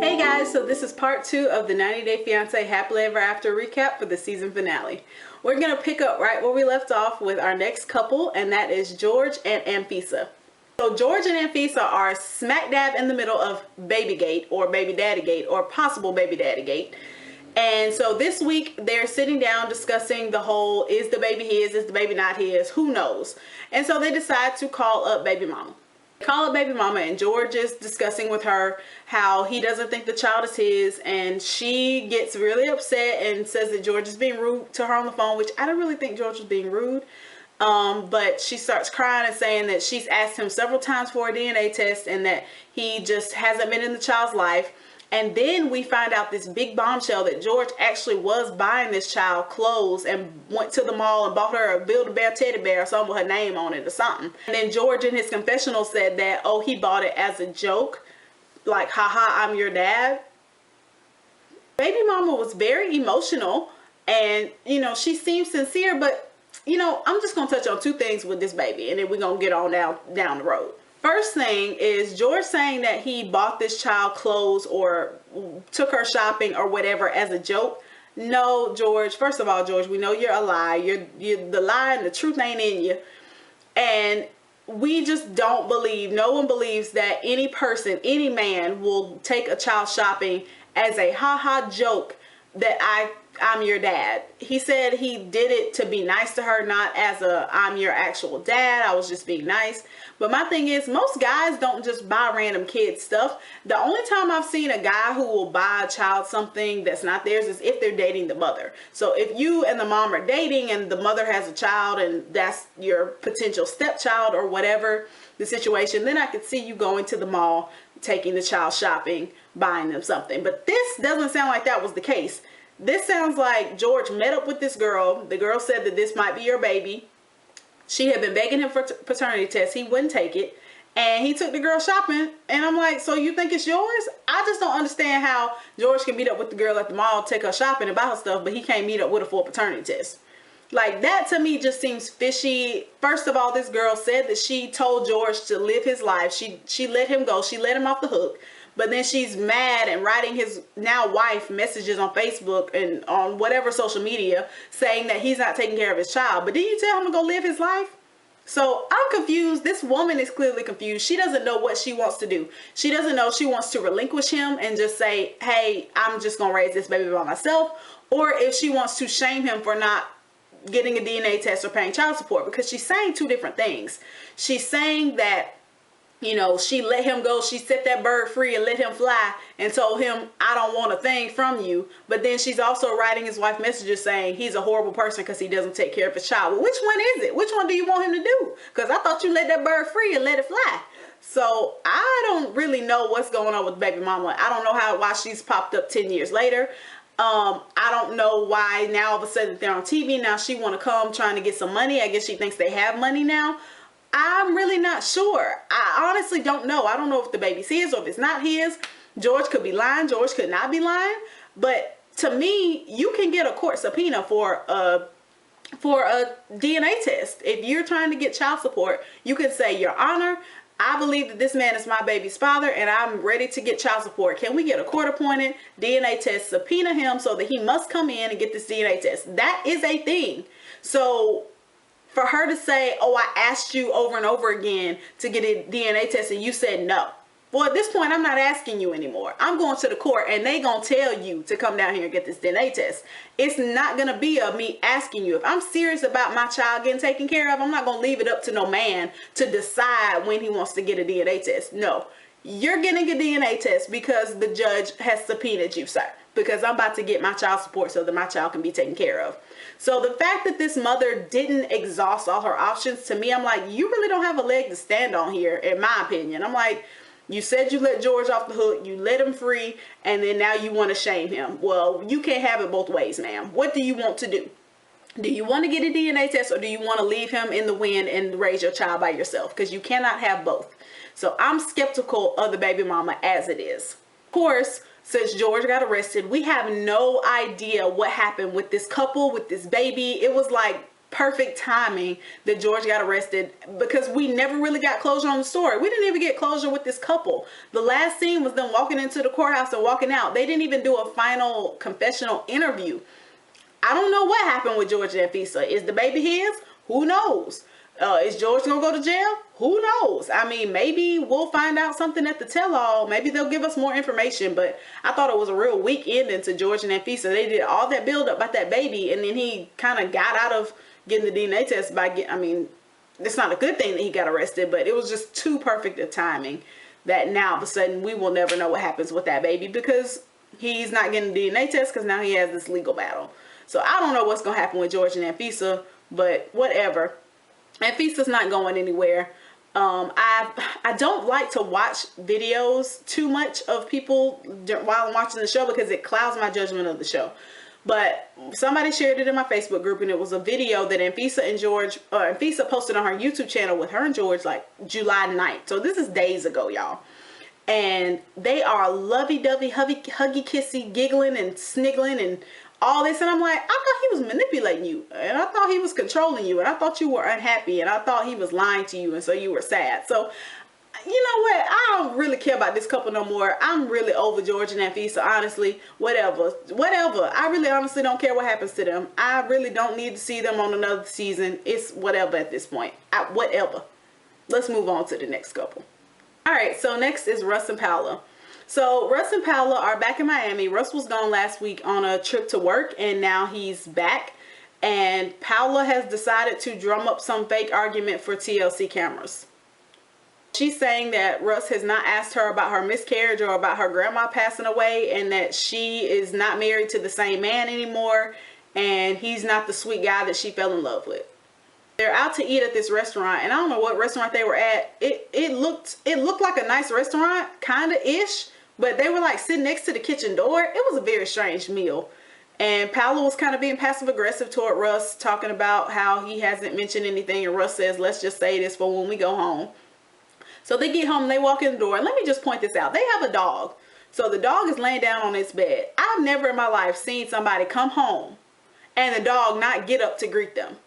Hey guys, so this is part 2 of the 90-Day Fiance Happily Ever After recap for the season finale. We're going to pick up right where we left off with our next couple, and that is Jorge and Anfisa. So Jorge and Anfisa are smack dab in the middle of Babygate or Baby Daddy Gate or possible Baby Daddy Gate. And so this week they're sitting down discussing the whole, is the baby his, is the baby not his, who knows? And so they decide to call up baby mama. Call up baby mama, and George is discussing with her how he doesn't think the child is his, and she gets really upset and says that George is being rude to her on the phone, which I don't really think George was being rude. But she starts crying and saying that she's asked him several times for a DNA test and that he just hasn't been in the child's life. And then we find out this big bombshell that George actually was buying this child clothes and went to the mall and bought her a Build-A-Bear teddy bear or something with her name on it or something. And then George in his confessional said that, oh, he bought it as a joke. Like, haha, I'm your dad. Baby mama was very emotional and, you know, she seems sincere, but, you know, I'm just going to touch on two things with this baby and then we're going to get on down the road. First thing is George saying that he bought this child clothes or took her shopping or whatever as a joke. No, George. First of all, George, we know you're a lie. You're the lie and the truth ain't in you. And we just don't believe, no one believes that any person, any man will take a child shopping as a haha joke that I'm your dad. He said he did it to be nice to her, not as a I'm your actual dad, I was just being nice. But my thing is, most guys don't just buy random kid stuff. The only time I've seen a guy who will buy a child something that's not theirs is if they're dating the mother. So if you and the mom are dating and the mother has a child and that's your potential stepchild or whatever the situation, then I could see you going to the mall, taking the child shopping, buying them something. But this doesn't sound like that was the case. This sounds like George met up with this girl. The girl said that this might be your baby. She had been begging him for paternity tests. He wouldn't take it. And he took the girl shopping. And I'm like, so you think it's yours? I just don't understand how George can meet up with the girl at the mall, take her shopping and buy her stuff, but he can't meet up with her for a paternity test. Like, that to me just seems fishy. First of all, this girl said that she told George to live his life. She let him go. She let him off the hook. But then she's mad and writing his now wife messages on Facebook and on whatever social media saying that he's not taking care of his child. But didn't you tell him to go live his life? So I'm confused. This woman is clearly confused. She doesn't know what she wants to do. She doesn't know if she wants to relinquish him and just say, hey, I'm just going to raise this baby by myself. Or if she wants to shame him for not getting a DNA test or paying child support. Because she's saying two different things. She's saying that, you know, she let him go. She set that bird free and let him fly and told him, I don't want a thing from you. But then she's also writing his wife messages saying he's a horrible person because he doesn't take care of his child. Well, which one is it? Which one do you want him to do? Because I thought you let that bird free and let it fly. So I don't really know what's going on with baby mama. I don't know why she's popped up 10 years later. I don't know why now all of a sudden they're on TV. Now she want to come trying to get some money. I guess she thinks they have money now. I'm really not sure. I honestly don't know. I don't know if the baby's his or if it's not his. George could be lying. George could not be lying. But to me, you can get a court subpoena for a DNA test. If you're trying to get child support, you can say, Your Honor, I believe that this man is my baby's father and I'm ready to get child support. Can we get a court-appointed DNA test, subpoena him so that he must come in and get this DNA test? That is a thing. So for her to say, oh, I asked you over and over again to get a DNA test and you said no. Well, at this point, I'm not asking you anymore. I'm going to the court and they going to tell you to come down here and get this DNA test. It's not going to be of me asking you. If I'm serious about my child getting taken care of, I'm not going to leave it up to no man to decide when he wants to get a DNA test. No, you're getting a DNA test because the judge has subpoenaed you, sir. Because I'm about to get my child support so that my child can be taken care of. So the fact that this mother didn't exhaust all her options, to me, I'm like, you really don't have a leg to stand on here, in my opinion. I'm like, you said you let George off the hook, you let him free, and then now you want to shame him. Well, you can't have it both ways, ma'am. What do you want to do? Do you want to get a DNA test or do you want to leave him in the wind and raise your child by yourself? Because you cannot have both. So I'm skeptical of the baby mama as it is. Of course, since George got arrested, we have no idea what happened with this couple, with this baby. It was like perfect timing that George got arrested, because we never really got closure on the story. We didn't even get closure with this couple. The last scene was them walking into the courthouse and walking out. They didn't even do a final confessional interview. I don't know what happened with George and Anfisa. Is the baby his? Who knows? Is George gonna go to jail? Who knows? I mean, maybe we'll find out something at the tell-all. Maybe they'll give us more information. But I thought it was a real weak ending to George and Anfisa. They did all that build up about that baby, and then he kind of got out of getting the DNA test by I mean, it's not a good thing that he got arrested, but it was just too perfect a timing that now all of a sudden we will never know what happens with that baby, because he's not getting the DNA test because now he has this legal battle. So I don't know what's gonna happen with George and Anfisa, but whatever. Anfisa's not going anywhere. I don't like to watch videos too much of people while I'm watching the show, because it clouds my judgment of the show. But somebody shared it in my Facebook group, and it was a video that Anfisa and George, Anfisa posted on her YouTube channel with her and George like July 9th. So this is days ago, y'all. And they are lovey-dovey, huggy, kissy, giggling and sniggling and all this. And I'm like, I thought he was manipulating you, and I thought he was controlling you, and I thought you were unhappy, and I thought he was lying to you, and so you were sad. So you know what, I don't really care about this couple no more. I'm really over George and Anfisa, honestly. Whatever, I really honestly don't care what happens to them. I really don't need to see them on another season. It's whatever at this point. Whatever. Let's move on to the next couple. All right, so next is Russ and Paola. So Russ and Paola are back in Miami. Russ was gone last week on a trip to work, and now he's back. And Paola has decided to drum up some fake argument for TLC cameras. She's saying that Russ has not asked her about her miscarriage or about her grandma passing away, and that she is not married to the same man anymore, and he's not the sweet guy that she fell in love with. They're out to eat at this restaurant, and I don't know what restaurant they were at. It looked like a nice restaurant, kind of ish, but they were like sitting next to the kitchen door. It was a very strange meal. And Paola was kind of being passive aggressive toward Russ, talking about how he hasn't mentioned anything, and Russ says, let's just say this for when we go home. So they get home, they walk in the door, and let me just point this out. They have a dog. So the dog is laying down on its bed. I've never in my life seen somebody come home and the dog not get up to greet them.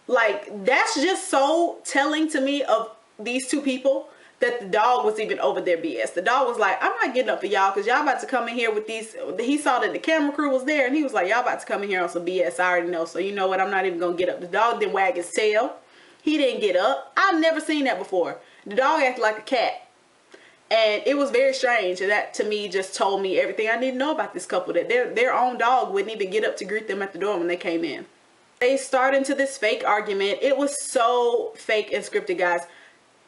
Like, that's just so telling to me of these two people, that the dog was even over their BS. The dog was like, I'm not getting up for y'all, because y'all about to come in here with these. He saw that the camera crew was there, and he was like, y'all about to come in here on some BS. I already know. So you know what? I'm not even going to get up. The dog didn't wag his tail. He didn't get up. I've never seen that before. The dog acted like a cat. And it was very strange. And that, to me, just told me everything I need to know about this couple. That their own dog wouldn't even get up to greet them at the door when they came in. They start into this fake argument. It was so fake and scripted, guys.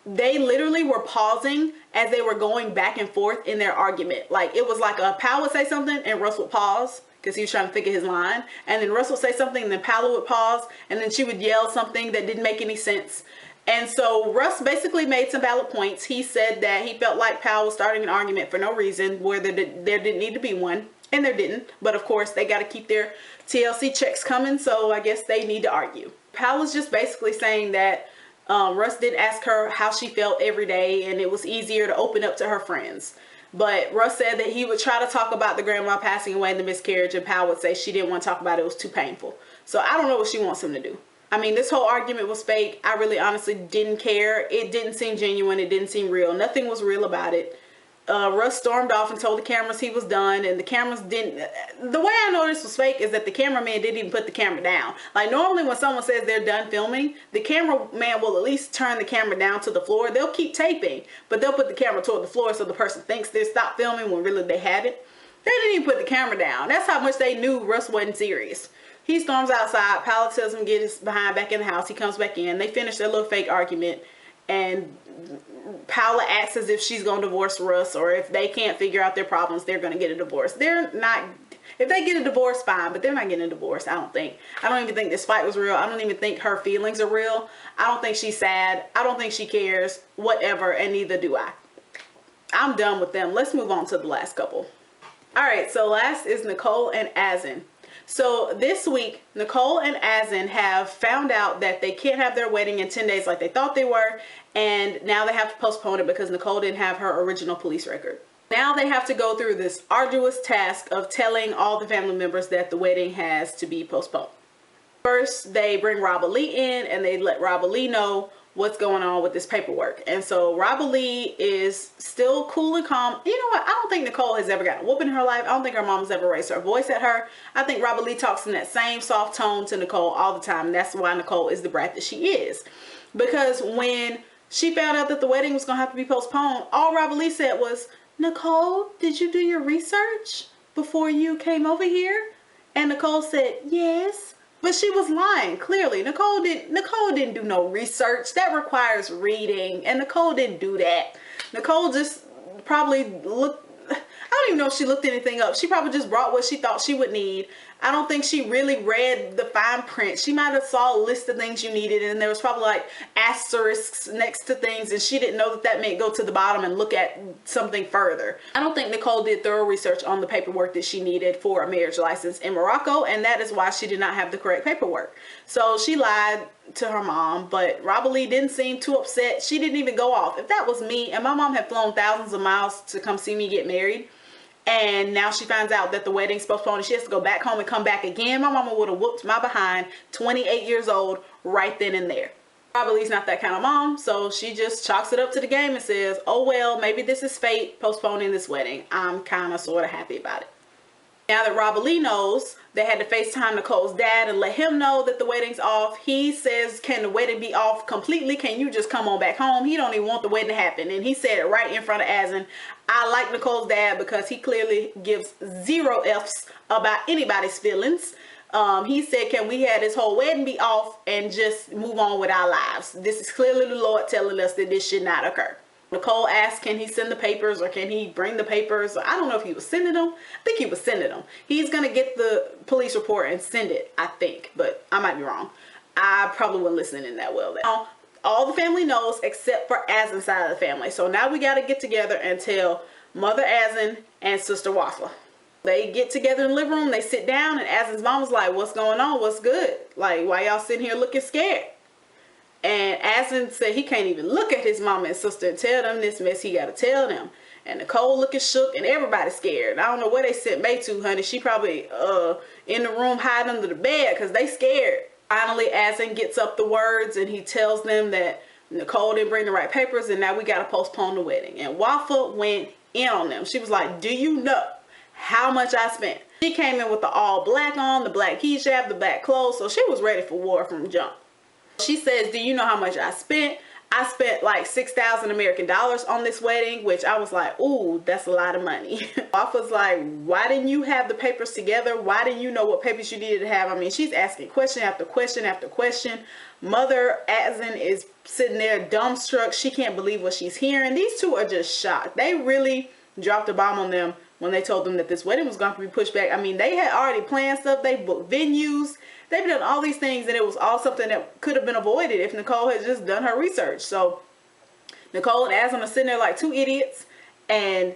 They literally were pausing as they were going back and forth in their argument. Like, it was like Paola would say something and Russ would pause because he was trying to think of his line. And then Russ would say something and then Paola would pause. And then she would yell something that didn't make any sense. And so Russ basically made some valid points. He said that he felt like Paola was starting an argument for no reason, where there didn't need to be one. And there didn't. But of course, they got to keep their TLC checks coming. So I guess they need to argue. Paola's just basically saying that Russ did ask her how she felt every day, and it was easier to open up to her friends. But Russ said that he would try to talk about the grandma passing away and the miscarriage, and Paola would say she didn't want to talk about it. It was too painful. So I don't know what she wants him to do. I mean, this whole argument was fake. I really honestly didn't care. It didn't seem genuine. It didn't seem real. Nothing was real about it. Russ stormed off and told the cameras he was done, and the cameras didn't. The way I know this was fake is that the cameraman didn't even put the camera down. Like, normally when someone says they're done filming, the cameraman will at least turn the camera down to the floor. They'll keep taping, but they'll put the camera toward the floor so the person thinks they stopped filming when really they haven't. They didn't even put the camera down. That's how much they knew Russ wasn't serious. He storms outside. Paola tells him to get his behind back in the house. He comes back in. They finish their little fake argument, and Paola acts as if she's going to divorce Russ, or if they can't figure out their problems, they're going to get a divorce. They're not, if they get a divorce, fine, but they're not getting a divorce, I don't think. I don't even think this fight was real. I don't even think her feelings are real. I don't think she's sad. I don't think she cares, whatever, and neither do I. I'm done with them. Let's move on to the last couple. All right, so last is Nicole and Azan. So this week, Nicole and Azan have found out that they can't have their wedding in 10 days like they thought they were. And now they have to postpone it because Nicole didn't have her original police record. Now they have to go through this arduous task of telling all the family members that the wedding has to be postponed. First, they bring Robert Lee in and they let Robert Lee know what's going on with this paperwork. And so Robert Lee is still cool and calm. You know what? I don't think Nicole has ever gotten a whoop in her life. I don't think her mom's ever raised her voice at her. I think Robert Lee talks in that same soft tone to Nicole all the time. And that's why Nicole is the brat that she is. Because when she found out that the wedding was going to have to be postponed, all Robert Lee said was, "Nicole, did you do your research before you came over here?" And Nicole said, "Yes." But she was lying, clearly. Nicole didn't do no research. That requires reading. And Nicole didn't do that. Nicole just probably looked, I don't even know if she looked anything up. She probably just brought what she thought she would need. I don't think she really read the fine print. She might have saw a list of things you needed, and there was probably like asterisks next to things, and she didn't know that that meant go to the bottom and look at something further. I don't think Nicole did thorough research on the paperwork that she needed for a marriage license in Morocco, and that is why she did not have the correct paperwork. So she lied to her mom, but Robert Lee didn't seem too upset. She didn't even go off. If that was me and my mom had flown thousands of miles to come see me get married, and now she finds out that the wedding's postponed and she has to go back home and come back again, my mama would have whooped my behind, 28 years old, right then and there. Robert Lee's not that kind of mom, so she just chalks it up to the game and says, "Oh well, maybe this is fate postponing this wedding. I'm kind of sort of happy about it." Now that Robert Lee knows, they had to FaceTime Nicole's dad and let him know that the wedding's off. He says, "Can the wedding be off completely? Can you just come on back home?" He don't even want the wedding to happen. And he said it right in front of Azan. I like Nicole's dad because he clearly gives zero F's about anybody's feelings. He said, "Can we have this whole wedding be off and just move on with our lives? This is clearly the Lord telling us that this should not occur." Nicole asked, can he send the papers or can he bring the papers? I don't know if he was sending them. I think he was sending them. He's going to get the police report and send it, I think, but I might be wrong. I probably wasn't listening that well. Now, all the family knows except for Azan's side of the family. So now we got to get together and tell Mother Azan and Sister Wafa. They get together in the living room, they sit down, and Azan's mom was like, "What's going on? What's good? Like, why y'all sitting here looking scared?" And Azan said he can't even look at his mama and sister and tell them this mess he got to tell them. And Nicole looking shook and everybody scared. I don't know where they sent May to, honey. She probably in the room hiding under the bed because they scared. Finally, Azan gets up the words and he tells them that Nicole didn't bring the right papers and now we got to postpone the wedding. And Wafa went in on them. She was like, "Do you know how much I spent?" She came in with the all black on, the black hijab, the black clothes. So she was ready for war from jump. She says, "Do you know how much I spent? I spent like 6,000 American dollars on this wedding," which I was like, "Ooh, that's a lot of money." Wafa's like, "Why didn't you have the papers together? Why didn't you know what papers you needed to have?" I mean, she's asking question after question after question. Mother Azan is sitting there dumbstruck. She can't believe what she's hearing. These two are just shocked. They really dropped a bomb on them when they told them that this wedding was going to be pushed back. I mean, they had already planned stuff. They booked venues. They've done all these things, and it was all something that could have been avoided if Nicole had just done her research. So Nicole and Azan are sitting there like two idiots, and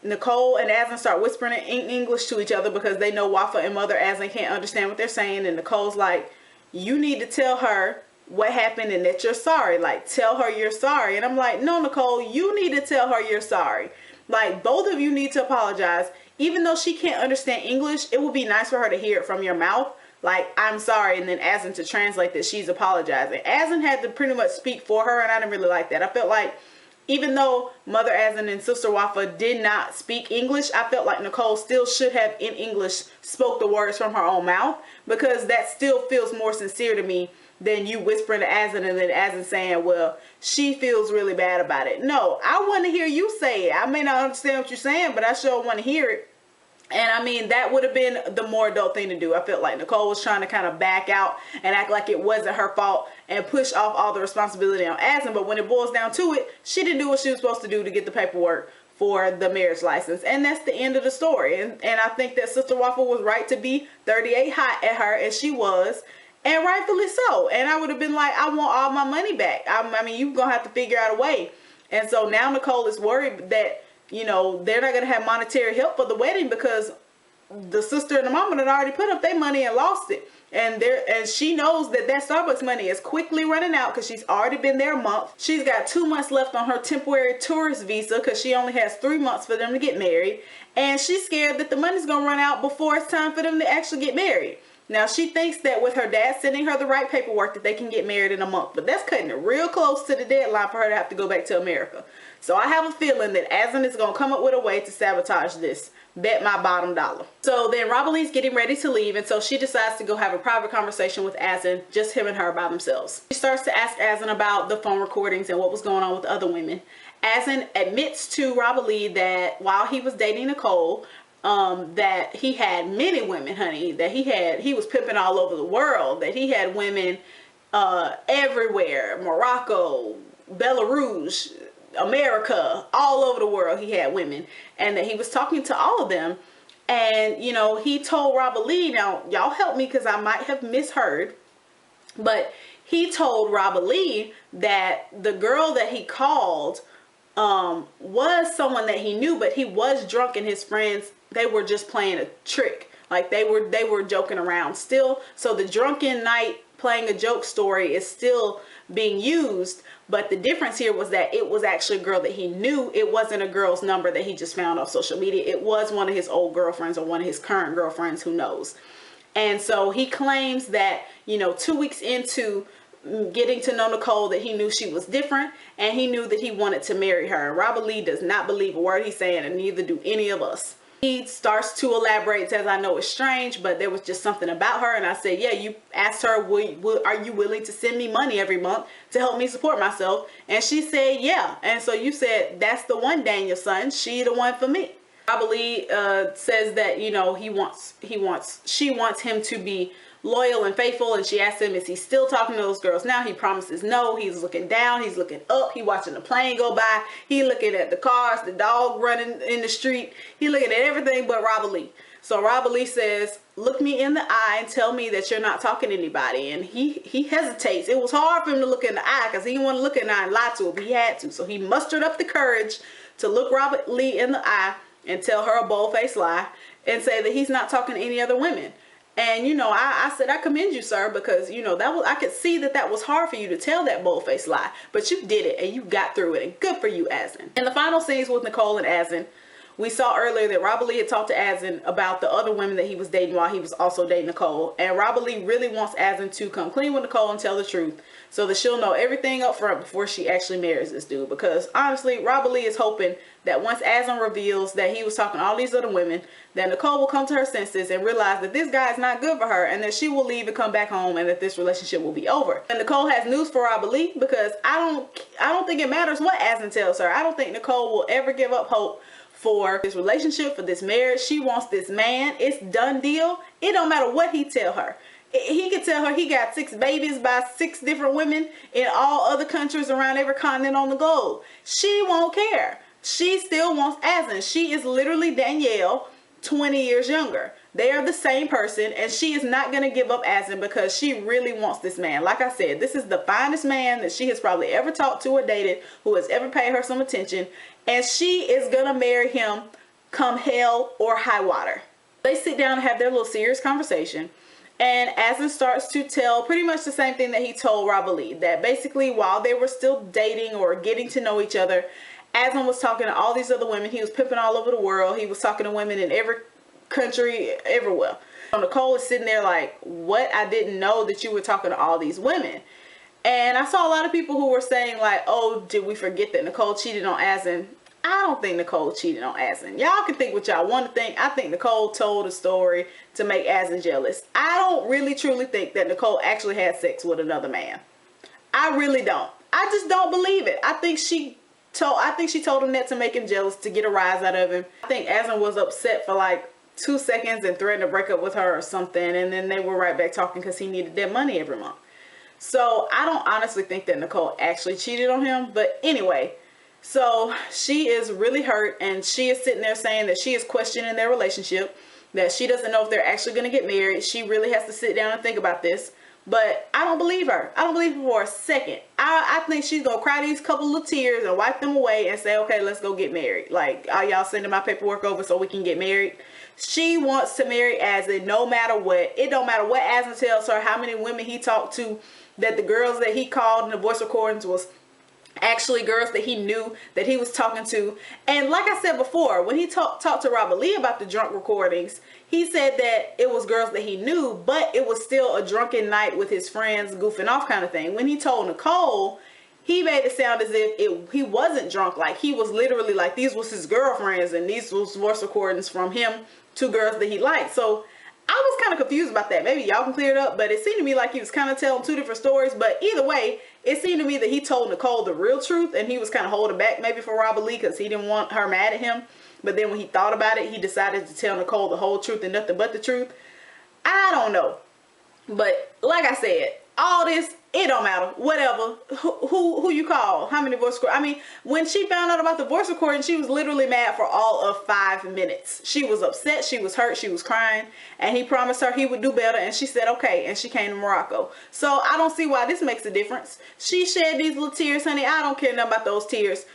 Nicole and Azan start whispering in English to each other because they know Wafa and Mother Azan can't understand what they're saying. And Nicole's like, "You need to tell her what happened and that you're sorry. Like, tell her you're sorry." And I'm like, "No, Nicole, you need to tell her you're sorry. Like, both of you need to apologize. Even though she can't understand English, it would be nice for her to hear it from your mouth. Like, I'm sorry," and then Azan to translate that she's apologizing. Azan had to pretty much speak for her, and I didn't really like that. I felt like even though Mother Azan and Sister Wafa did not speak English, I felt like Nicole still should have in English spoke the words from her own mouth, because that still feels more sincere to me than you whispering to Azan and then Azan saying, "Well, she feels really bad about it." No, I want to hear you say it. I may not understand what you're saying, but I sure want to hear it. And I mean, that would have been the more adult thing to do. I felt like Nicole was trying to kind of back out and act like it wasn't her fault and push off all the responsibility on Azan. But when it boils down to it, she didn't do what she was supposed to do to get the paperwork for the marriage license. And that's the end of the story. And I think that Sister Waffle was right to be 38 hot at her, as she was. And rightfully so. And I would have been like, "I want all my money back. I mean, you're going to have to figure out a way." And so now Nicole is worried that, you know, they're not going to have monetary help for the wedding because the sister and the mama had already put up their money and lost it. And she knows that Starbucks money is quickly running out because she's already been there a month. She's got 2 months left on her temporary tourist visa because she only has 3 months for them to get married. And she's scared that the money's going to run out before it's time for them to actually get married. Now, she thinks that with her dad sending her the right paperwork that they can get married in a month. But that's cutting it real close to the deadline for her to have to go back to America. So I have a feeling that Azan is going to come up with a way to sabotage this. Bet my bottom dollar. So then Robalee's getting ready to leave. And so she decides to go have a private conversation with Azan. Just him and her by themselves. She starts to ask Azan about the phone recordings and what was going on with other women. Azan admits to Rabalee that while he was dating Nicole, that he had many women, honey, that he was pimping all over the world, that he had women everywhere, Morocco, Belarus, America, all over the world. He had women, and that he was talking to all of them. And you know, he told Rabalee, now y'all help me because I might have misheard, but he told Rabalee that the girl that he called was someone that he knew, but he was drunk and his friends, they were just playing a trick. Like they were joking around still. So the drunken night playing a joke story is still being used, but the difference here was that it was actually a girl that he knew. It wasn't a girl's number that he just found off social media. It was one of his old girlfriends or one of his current girlfriends, who knows. And so he claims that, you know, 2 weeks into getting to know Nicole, that he knew she was different and he knew that he wanted to marry her. And Rabalee does not believe a word he's saying, and neither do any of us. He starts to elaborate, says, I know it's strange, but there was just something about her. And I said, yeah, you asked her, are you willing to send me money every month to help me support myself? And she said, yeah. And so you said, that's the one, Daniel, son. She the one for me. Rabalee says that, you know, she wants him to be loyal and faithful, and she asked him, is he still talking to those girls now? He promises no. He's looking down, he's looking up, he watching the plane go by, he looking at the cars, the dog running in the street, he looking at everything but Rabalee. So Rabalee says, look me in the eye and tell me that you're not talking to anybody. And he hesitates. It was hard for him to look in the eye because he didn't want to look in the eye and lie to her, but he had to. So he mustered up the courage to look Rabalee in the eye and tell her a bold-faced lie and say that he's not talking to any other women. And, you know, I said, I commend you, sir, because, you know, I could see that was hard for you to tell that bold-faced lie. But you did it, and you got through it, and good for you, Azan. In the final scenes with Nicole and Azan, we saw earlier that Rabalee had talked to Azan about the other women that he was dating while he was also dating Nicole. And Rabalee really wants Azan to come clean with Nicole and tell the truth so that she'll know everything up front before she actually marries this dude. Because, honestly, Rabalee is hoping that once Azan reveals that he was talking to all these other women, that Nicole will come to her senses and realize that this guy is not good for her, and that she will leave and come back home, and that this relationship will be over. And Nicole has news for Rabalee, because I don't think it matters what Azan tells her. I don't think Nicole will ever give up hope for this relationship, for this marriage. She wants this man. It's done deal. It don't matter what he tell her. He could tell her he got 6 babies by 6 different women in all other countries around every continent on the globe. She won't care. She still wants Azan. She is literally Danielle, 20 years younger. They are the same person, and she is not going to give up Azan because she really wants this man. Like I said, this is the finest man that she has probably ever talked to or dated, who has ever paid her some attention, and she is going to marry him come hell or high water. They sit down and have their little serious conversation, and Azan starts to tell pretty much the same thing that he told Rabalee, that basically while they were still dating or getting to know each other, Azan was talking to all these other women. He was pimping all over the world. He was talking to women in every country, everywhere. So Nicole is sitting there like, what? I didn't know that you were talking to all these women. And I saw a lot of people who were saying like, oh, did we forget that Nicole cheated on Azan? I don't think Nicole cheated on Azan. Y'all can think what y'all want to think. I think Nicole told a story to make Azan jealous. I don't really truly think that Nicole actually had sex with another man. I really don't. I just don't believe it. I think she told him that to make him jealous, to get a rise out of him. I think Azan was upset for like 2 seconds and threatened to break up with her or something, and then they were right back talking because he needed that money every month. So I don't honestly think that Nicole actually cheated on him. But anyway, so she is really hurt, and she is sitting there saying that she is questioning their relationship, that she doesn't know if they're actually going to get married. She really has to sit down and think about this. But I don't believe her. I don't believe her for a second. I think she's going to cry these couple of tears and wipe them away and say, okay, let's go get married. Like, are y'all sending my paperwork over so we can get married? She wants to marry Azan no matter what. It don't matter what Azan tells her, how many women he talked to, that the girls that he called in the voice recordings was actually girls that he knew that he was talking to. And like I said before, when he talked to Robert Lee about the drunk recordings, he said that it was girls that he knew, but it was still a drunken night with his friends goofing off kind of thing. When he told Nicole, he made it sound as if he wasn't drunk. Like, he was literally like, these was his girlfriends and these was voice recordings from him to girls that he liked. So I was kind of confused about that. Maybe y'all can clear it up, but it seemed to me like he was kind of telling two different stories. But either way, it seemed to me that he told Nicole the real truth, and he was kind of holding back maybe for Robert Lee because he didn't want her mad at him. But then when he thought about it, he decided to tell Nicole the whole truth and nothing but the truth. I don't know. But like I said, all this, it don't matter. Whatever. Who you call? How many voice recordings? I mean, when she found out about the voice recording, she was literally mad for all of 5 minutes. She was upset. She was hurt. She was crying. And he promised her he would do better. And she said, okay. And she came to Morocco. So I don't see why this makes a difference. She shed these little tears, honey. I don't care nothing about those tears.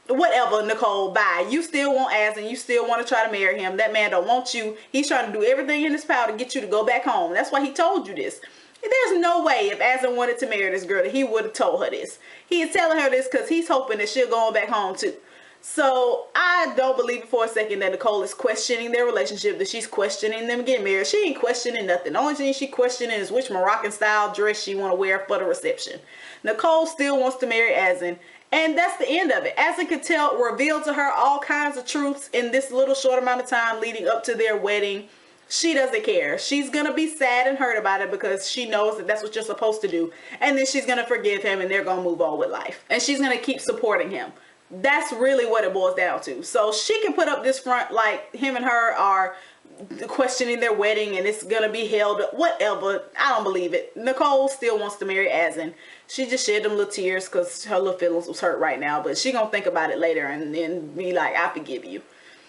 Whatever, Nicole, bye. You still want Azan. You still want to try to marry him. That man don't want you. He's trying to do everything in his power to get you to go back home. That's why he told you this. There's no way if Azan wanted to marry this girl that he would have told her this. He is telling her this because he's hoping that she'll go back home too. So I don't believe it for a second that Nicole is questioning their relationship, that she's questioning them getting married. She ain't questioning nothing. The only thing she questioning is which Moroccan style dress she want to wear for the reception. Nicole still wants to marry Azan. And that's the end of it. Azan could reveal to her all kinds of truths in this little short amount of time leading up to their wedding. She doesn't care. She's going to be sad and hurt about it because she knows that that's what you're supposed to do. And then she's going to forgive him and they're going to move on with life. And she's going to keep supporting him. That's really what it boils down to. So she can put up this front like him and her are questioning their wedding and it's going to be held up. Whatever. I don't believe it. Nicole still wants to marry Azan. She just shed them little tears because her little feelings was hurt right now. But she going to think about it later and then be like, I forgive you.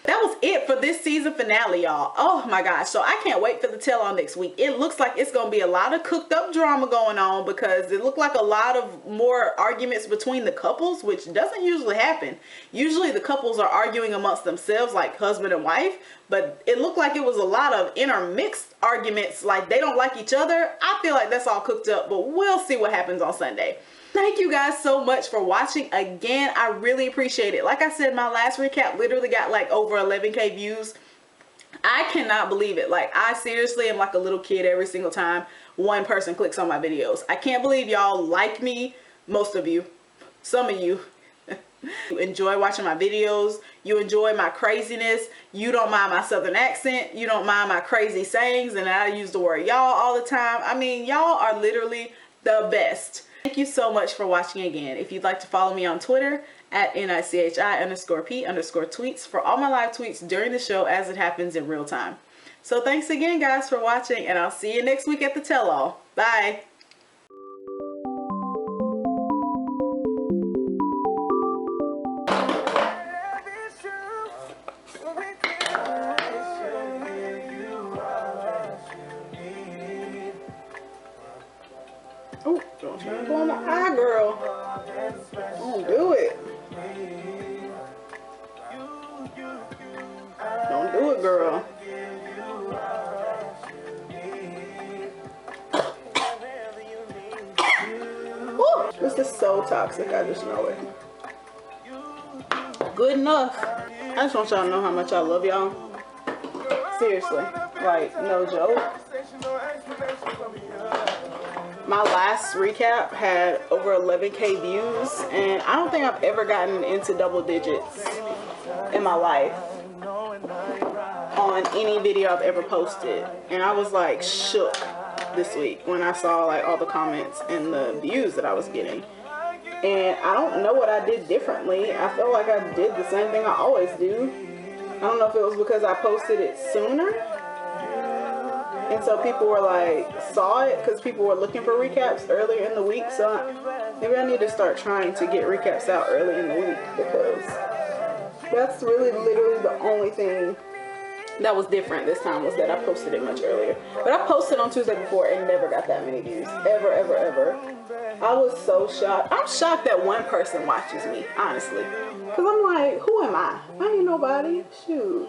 That was it for this season finale, y'all. Oh my gosh. So I can't wait for the tell-all next week. It looks like it's going to be a lot of cooked up drama going on because it looked like a lot of more arguments between the couples, which doesn't usually happen. Usually the couples are arguing amongst themselves like husband and wife, but it looked like it was a lot of intermixed arguments like they don't like each other. I feel like that's all cooked up, but we'll see what happens on Sunday. Thank you guys so much for watching again. I really appreciate it. Like I said, my last recap literally got like over 11K views. I cannot believe it. Like, I seriously am like a little kid every single time one person clicks on my videos. I can't believe y'all like me. Most of you. Some of you. You enjoy watching my videos. You enjoy my craziness. You don't mind my southern accent. You don't mind my crazy sayings. And I use the word y'all all the time. I mean, y'all are literally the best. Thank you so much for watching again. If you'd like to follow me on Twitter at NICHI_P_tweets for all my live tweets during the show as it happens in real time. So thanks again guys for watching and I'll see you next week at the tell-all. Bye. Oh, don't try to go on my eye, girl. Don't do it. Don't do it, girl. Woo, this is so toxic. I just know it. Good enough. I just want y'all to know how much I love y'all. Seriously. Like, no joke. My last recap had over 11K views and I don't think I've ever gotten into double digits in my life on any video I've ever posted. And I was like shook this week when I saw like all the comments and the views that I was getting. And I don't know what I did differently. I felt like I did the same thing I always do. I don't know if it was because I posted it sooner. And so people were like, saw it because people were looking for recaps earlier in the week. So maybe I need to start trying to get recaps out early in the week because that's really literally the only thing that was different this time was that I posted it much earlier. But I posted on Tuesday before and never got that many views. Ever, ever, ever. I was so shocked. I'm shocked that one person watches me, honestly. Because I'm like, who am I? I ain't nobody. Shoot.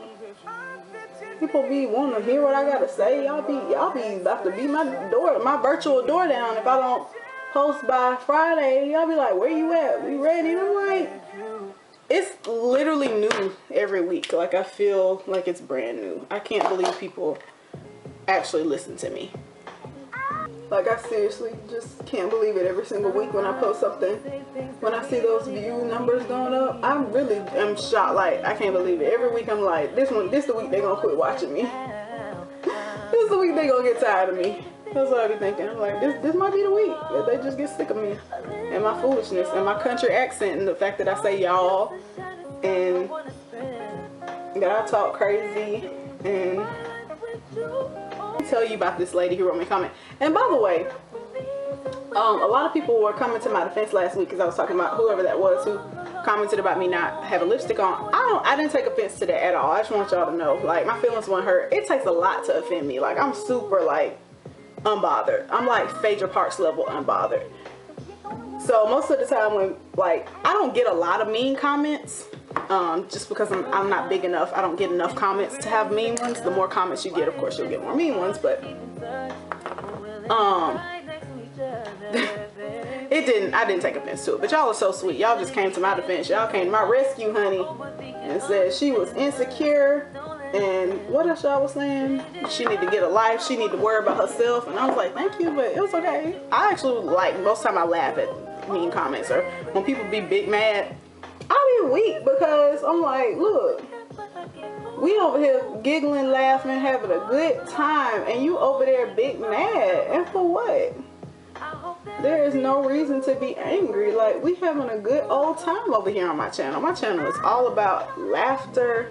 People be wanting to hear what I gotta say. Y'all be about to beat my virtual door down if I don't post by Friday, y'all be like, where you at? We ready? And I'm like, it's literally new every week. Like, I feel like it's brand new. I can't believe people actually listen to me. Like, I seriously just can't believe it every single week when I post something. When I see those view numbers going up, I really am shocked. Like, I can't believe it. Every week I'm like, this the week they're gonna quit watching me. This is the week they gonna get tired of me. That's what I be thinking. I'm like, this might be the week that they just get sick of me and my foolishness and my country accent and the fact that I say y'all and that I talk crazy. And let me tell you about this lady who wrote me a comment. And by the way, a lot of people were coming to my defense last week because I was talking about whoever that was who commented about me not having lipstick on. I didn't take offense to that at all. I just want y'all to know, like, my feelings weren't hurt. It takes a lot to offend me. Like, I'm super, like, unbothered. I'm like Phaedra Parks level unbothered. So most of the time when, like, I don't get a lot of mean comments, just because I'm not big enough. I don't get enough comments to have mean ones. The more comments you get, of course you'll get more mean ones, but I didn't take offense to it. But y'all are so sweet. Y'all just came to my defense. Y'all came to my rescue, honey, and said she was insecure. And what else y'all was saying? She need to get a life. She need to worry about herself. And I was like, thank you, but it was okay. I actually, like, most of the time I laugh at mean comments. Or when people be big mad, I be weak because I'm like, look, we over here giggling, laughing, having a good time. And you over there big mad. And for what? There is no reason to be angry. Like, we having a good old time over here on my channel. My channel is all about laughter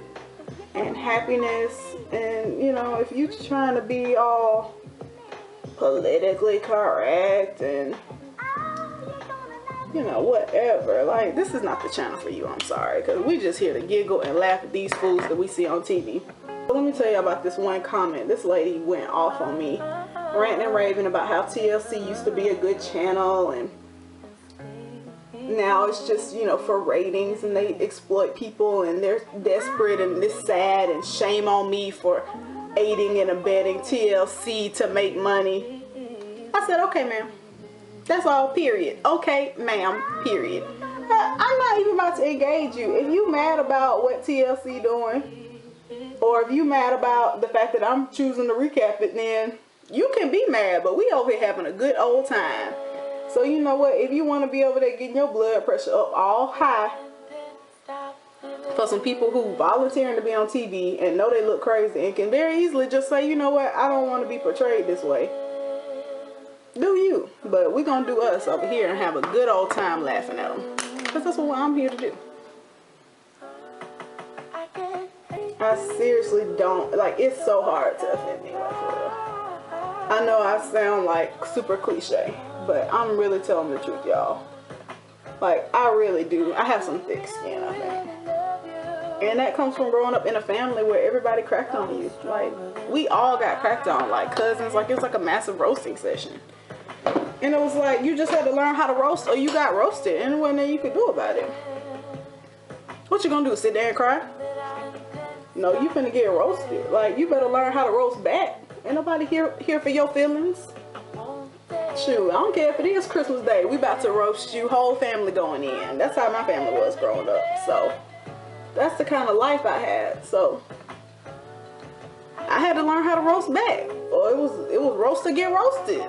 and happiness. And, you know, if you trying to be all politically correct and, you know, whatever, like, this is not the channel for you. I'm sorry, because we just here to giggle and laugh at these fools that we see on TV. But let me tell you about this one comment. This lady went off on me, ranting and raving about how TLC used to be a good channel and now it's just, you know, for ratings, and they exploit people and they're desperate and it's sad and shame on me for aiding and abetting TLC to make money. I said, okay, ma'am. That's all, period. Okay, ma'am, period. I'm not even about to engage you. If you mad about what TLC doing, or if you mad about the fact that I'm choosing to recap it, then you can be mad, but we over here having a good old time. So you know what, if you want to be over there getting your blood pressure up all high for some people who volunteering to be on TV and know they look crazy and can very easily just say, you know what, I don't want to be portrayed this way, do you. But we're going to do us over here and have a good old time laughing at them. Because that's what I'm here to do. I seriously don't, like, it's so hard to offend me, like, for real. I know I sound like super cliche, but I'm really telling the truth, y'all. Like, I really do. I have some thick skin, I think. And that comes from growing up in a family where everybody cracked on you. Like, we all got cracked on, like cousins. Like, it's like a massive roasting session. And it was like, you just had to learn how to roast or you got roasted. And there wasn't nothing you could do about it. What you gonna do, sit there and cry? No, you finna get roasted. Like, you better learn how to roast back. Ain't nobody here for your feelings. Shoot, I don't care if it is Christmas Day. We about to roast you, whole family going in. That's how my family was growing up. So, that's the kind of life I had. So, I had to learn how to roast back. Or it was roast to get roasted.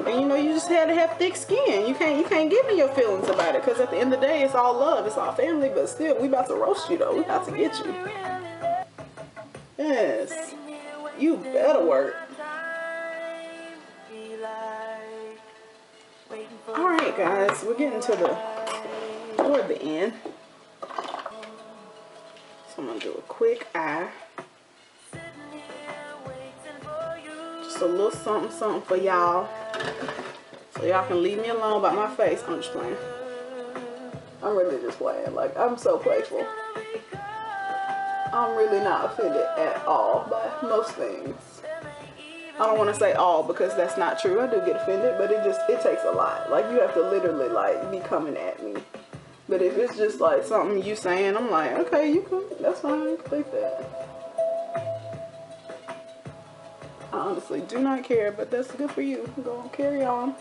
And you know, you just had to have thick skin. You can't give me your feelings about it. Because at the end of the day, it's all love. It's all family. But still, we about to roast you though. We about to get you. Yes. You better work. Alright guys, we're getting to toward the end. So I'm going to do a quick eye. Just a little something for y'all. So y'all can leave me alone about my face. I'm just playing. I'm really just playing. Like, I'm so playful. I'm really not offended at all by most things. I don't want to say all because that's not true. I do get offended, but it takes a lot. Like, you have to literally, like, be coming at me. But if it's just, like, something you saying, I'm like, okay, you can, that's fine, you can take that. I honestly do not care, but that's good for you. Go on, carry on.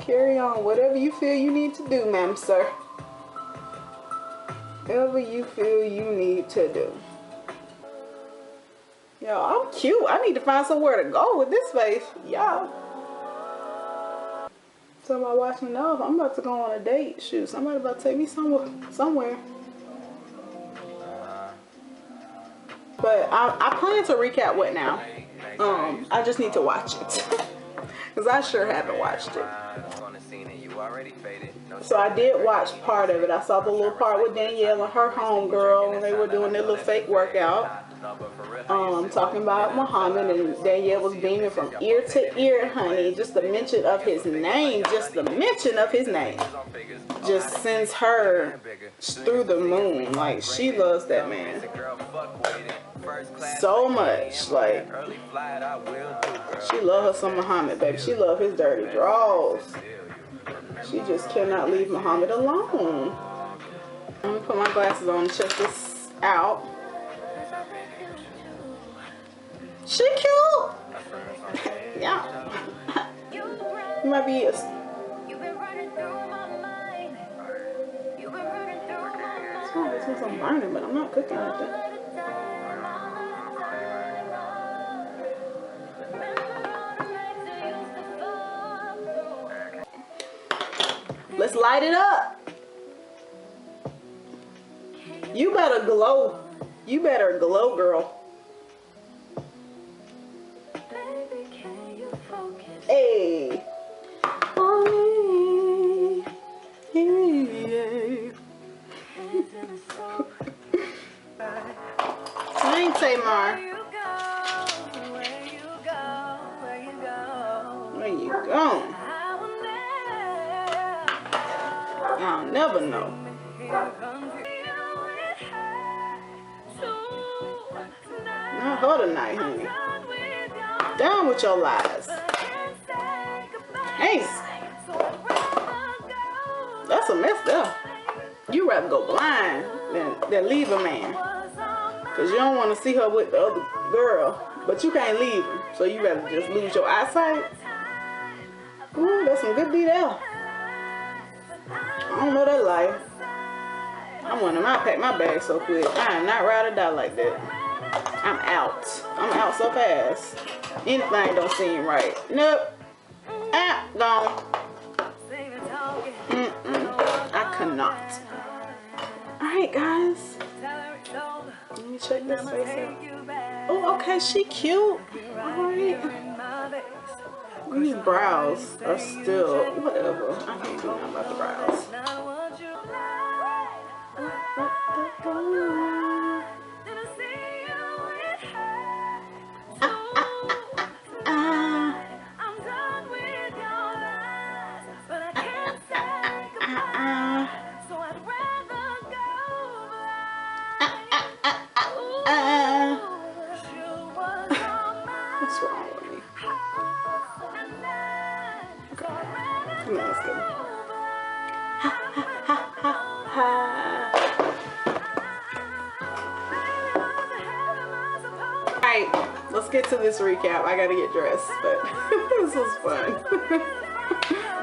Carry on. Whatever you feel you need to do, ma'am, sir. Whatever you feel you need to do. Yo, I'm cute. I need to find somewhere to go with this face. Y'all. Somebody watching off. I'm about to go on a date. Shoot, somebody about to take me somewhere. But I plan to recap What Now. I just need to watch it. Because I sure haven't watched it. So I did watch part of it. I saw the little part with Danielle and her homegirl when they were doing their little fake workout. Talking about Muhammad, and Danielle was beaming from ear to ear, honey. Just the mention of his name, just sends her through the moon. Like, she loves that man so much. Like, she loves her some Muhammad, baby. She loves his dirty draws. She just cannot leave Muhammad alone. Let me put my glasses on and check this out. She cute. Yeah. You might be a... It smells like burning, but I'm not cooking anything. Let's light it up. You better glow. You better glow, girl. Hey. Sing, Tamar. Where you going? I'll never know. Not her tonight, honey. Down with your lies. Hey, that's a mess there. You rather go blind than leave a man. Because you don't want to see her with the other girl. But you can't leave him. So you rather just lose your eyesight. Ooh, that's some good detail. I don't know that life. I'm wondering, I pack my bag so quick. I am not ride or die like that. I'm out. I'm out so fast. Anything don't seem right. Nope. Ah, gone. I cannot. Alright, guys. Let me check this face out. Oh, okay, she cute. Alright. These brows are still whatever. I can't do nothing about the brows. What's wrong with me? Come on, let's go. Alright, let's get to this recap. I gotta get dressed, but this was fun.